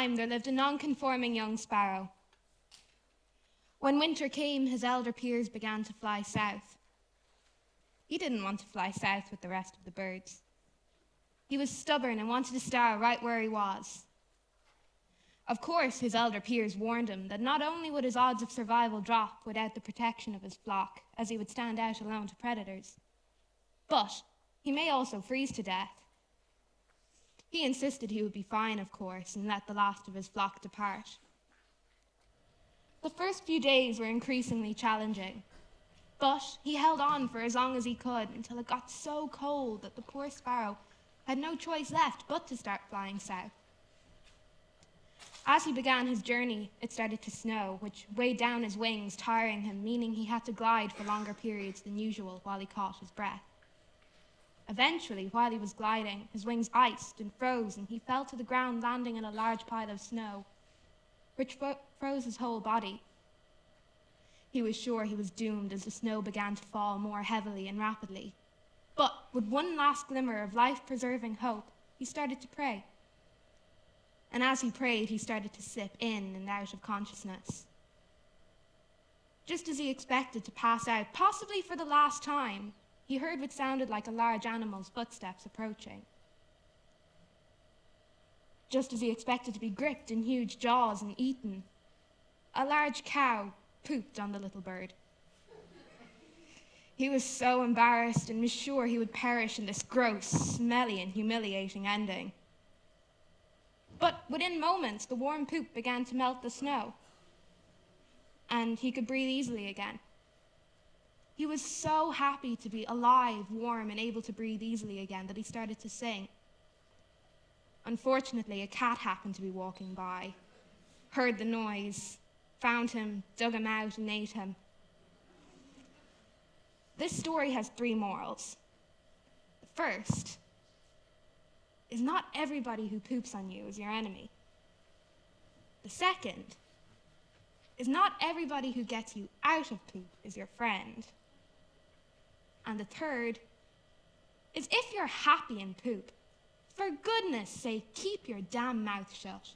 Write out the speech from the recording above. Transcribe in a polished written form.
time, there lived a non-conforming young sparrow. When winter came, his elder peers began to fly south. He didn't want to fly south with the rest of the birds. He was stubborn and wanted to stay right where he was. Of course, his elder peers warned him that not only would his odds of survival drop without the protection of his flock, as he would stand out alone to predators, but he may also freeze to death. He insisted he would be fine, of course, and let the last of his flock depart. The first few days were increasingly challenging, but he held on for as long as he could until it got so cold that the poor sparrow had no choice left but to start flying south. As he began his journey, it started to snow, which weighed down his wings, tiring him, meaning he had to glide for longer periods than usual while he caught his breath. Eventually, while he was gliding, his wings iced and froze, and he fell to the ground, landing in a large pile of snow, which froze his whole body. He was sure he was doomed as the snow began to fall more heavily and rapidly. But with one last glimmer of life-preserving hope, he started to pray. And as he prayed, he started to slip in and out of consciousness. Just as he expected to pass out, possibly for the last time, he heard what sounded like a large animal's footsteps approaching. Just as he expected to be gripped in huge jaws and eaten, a large cow pooped on the little bird. He was so embarrassed and was sure he would perish in this gross, smelly, and humiliating ending. But within moments, the warm poop began to melt the snow, and he could breathe easily again. He was so happy to be alive, warm, and able to breathe easily again that he started to sing. Unfortunately, a cat happened to be walking by, heard the noise, found him, dug him out, and ate him. This story has 3 morals. The first is not everybody who poops on you is your enemy. The second is not everybody who gets you out of poop is your friend. And the third is if you're happy in poop, for goodness sake, keep your damn mouth shut.